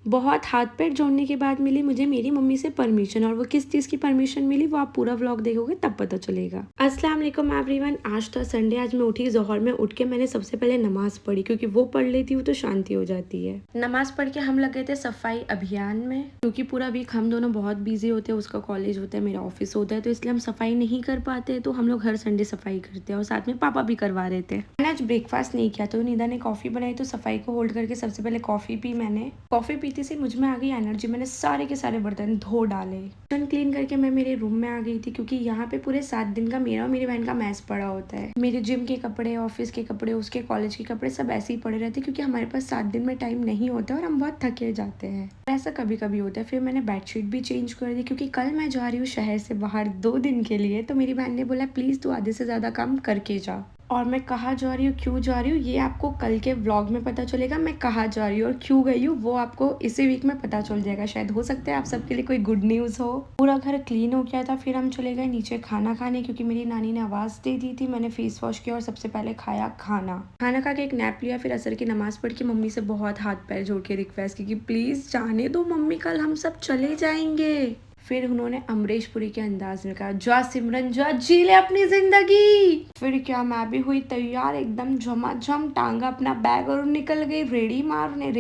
बहुत हाथ पैर जोड़ने के बाद मिली मुझे मेरी मम्मी से परमिशन, और वो किस चीज़ की परमिशन मिली वो आप पूरा व्लॉग देखोगे तब पता चलेगा। अस्सलाम वालेकुम एवरीवन, आज तो संडे। आज मैं उठी, ज़ोहर में उठ के मैंने सबसे पहले नमाज पढ़ी, क्योंकि वो पढ़ लेती हूँ तो शांति हो जाती है। नमाज पढ़ के हम लग गए थे सफाई अभियान में, क्योंकि पूरा वीक हम दोनों बहुत बिजी होते हैं। उसका कॉलेज होता है, मेरा ऑफिस होता है, तो इसलिए हम सफाई नहीं कर पाते। तो हम लोग हर संडे सफाई करते हैं, और साथ में पापा भी करवा रहे थे। मैंने आज ब्रेकफास्ट नहीं किया, तो निदा ने कॉफी बनाई, तो सफाई को होल्ड करके सबसे पहले कॉफी पी मैंने। कॉफी पीते से मुझ में आ गई एनर्जी, मैंने सारे के सारे बर्तन धो डाले। किचन क्लीन करके मैं मेरे रूम में आ गई थी, क्योंकि यहाँ पे पूरे 7 दिन का मेरा और मेरी बहन का मैच पड़ा होता है। मेरे जिम के कपड़े, ऑफिस के कपड़े, उसके कॉलेज के कपड़े सब ऐसे ही पड़े रहते, क्योंकि हमारे पास 7 दिन में टाइम नहीं होता और हम बहुत थके जाते हैं। ऐसा कभी कभी होता है। फिर मैंने बेडशीट भी चेंज कर दी, क्योंकि कल मैं जा रही हूँ शहर से बाहर 2 दिन के लिए। तो मेरी बहन ने बोला प्लीज तू आधे से ज्यादा काम करके जा। और मैं कहाँ जा रही हूँ, क्यों जा रही हूँ, ये आपको कल के व्लॉग में पता चलेगा। मैं कहाँ जा रही हूँ और क्यों गई हूँ वो आपको इसी वीक में पता चल जाएगा। शायद हो सकता है आप सबके लिए कोई गुड न्यूज़ हो। पूरा घर क्लीन हो गया था, फिर हम चले गए नीचे खाना खाने, क्योंकि मेरी नानी ने आवाज़ दे दी थी। मैंने फेस वॉश किया और सबसे पहले खाया खाना। खाना खा के एक नैप लिया, फिर असर की नमाज़ पढ़ के मम्मी से बहुत हाथ पैर जोड़ के रिक्वेस्ट की कि प्लीज़ जाने दो मम्मी, कल हम सब चले जाएंगे। फिर उन्होंने अमरीश पुरी के अंदाज में कहा जा सिमरन जा, जी ले अपनी जिंदगी। फिर क्या, मैं भी हुई तैयार एकदम झमाझम, टांगा अपना बैग और निकल गई रेडी मारने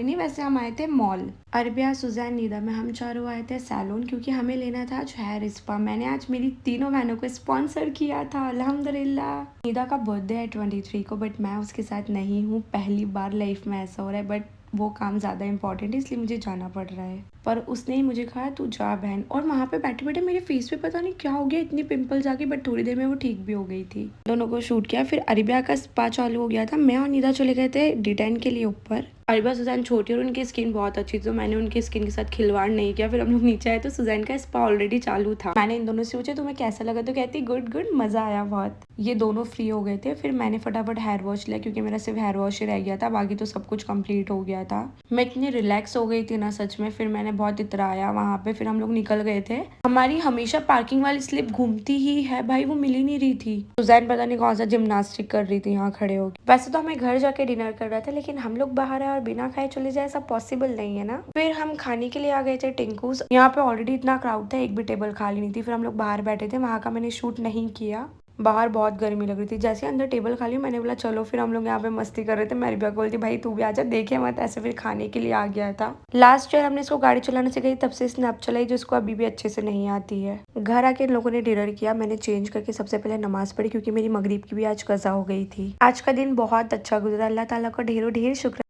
नहीं, वैसे हम आए थे मॉल। अरबिया, सुजैन, नीदा में हम चारों आए थे सैलून, क्योंकि हमें लेना था आज हेयर स्पा। मैंने आज मेरी तीनों बहनों को स्पॉन्सर किया था, अल्हम्दुलिल्लाह। नीदा का बर्थडे है 23 को, बट मैं उसके साथ नहीं हूँ। पहली बार लाइफ में ऐसा हो रहा है, बट वो काम ज़्यादा इंपॉर्टेंट है इसलिए मुझे जाना पड़ रहा है। पर उसने ही मुझे कहा तू जा बहन। और वहाँ पे बैठे बैठे मेरे फेस पे पता नहीं क्या हो गया, इतनी पिंपल्स आ गई, बट थोड़ी देर में वो ठीक भी हो गई थी। दोनों को शूट किया, फिर अरबिया का स्पा चालू हो गया था। मैं और नीदा चले गए थे D10 के लिए ऊपर। अरबिया सुजैन छोटी और उनकी स्किन बहुत अच्छी थी, तो मैंने उनकी स्किन के साथ खिलवाड़ नहीं किया। फिर हम लोग नीचे आए तो सुजैन का स्पा ऑलरेडी चालू था। मैंने इन दोनों से पूछा तुम्हें कैसा लगा, तो कहती गुड गुड, मजा आया बहुत। ये दोनों फ्री हो गए थे, फिर मैंने फटाफट हेयर वॉश लिया, क्योंकि मेरा सिर्फ हेयर वॉश ही रह गया था, बाकी तो सब कुछ कंप्लीट हो गया था। मैं इतनी रिलैक्स हो गई थी ना सच में। फिर मैंने बहुत इतराया वहाँ पे, फिर हम लोग निकल गए थे। हमारी हमेशा पार्किंग वाली स्लिप घूमती ही है भाई, वो मिल ही नहीं रही थी। सुजैन पता नहीं कौन सा जिम्नास्टिक कर रही थी यहाँ खड़े होकर। वैसे तो हमें घर जाके डिनर कर रहा था, लेकिन हम लोग बाहर आए और बिना खाए चले जाए, ऐसा पॉसिबल नहीं है ना। फिर हम खाने के लिए आ गए थे टिंकूज। यहाँ पे ऑलरेडी इतना क्राउड था, एक भी टेबल खाली नहीं थी। फिर हम लोग बाहर बैठे थे, वहाँ का मैंने शूट नहीं किया। बाहर बहुत गर्मी लग रही थी। जैसे अंदर टेबल खाली हुई, मैंने बोला चलो। फिर हम लोग यहाँ पे मस्ती कर रहे थे। मैं अरबिया को बोलती भाई तू भी आजा, देखे मत ऐसे। फिर खाने के लिए आ गया था। लास्ट ईयर हमने इसको गाड़ी चलाने से गई, तब से इसने अब चलाई, जो इसको अभी भी अच्छे से नहीं आती है। घर आके इन लोगों ने डिनर किया। मैंने चेंज करके सबसे पहले नमाज पढ़ी, क्योंकि मेरी मगरिब की भी आज कज़ा हो गई थी। आज का दिन बहुत अच्छा गुजरा। अल्लाह ताला का ढेरों ढेर शुक्र।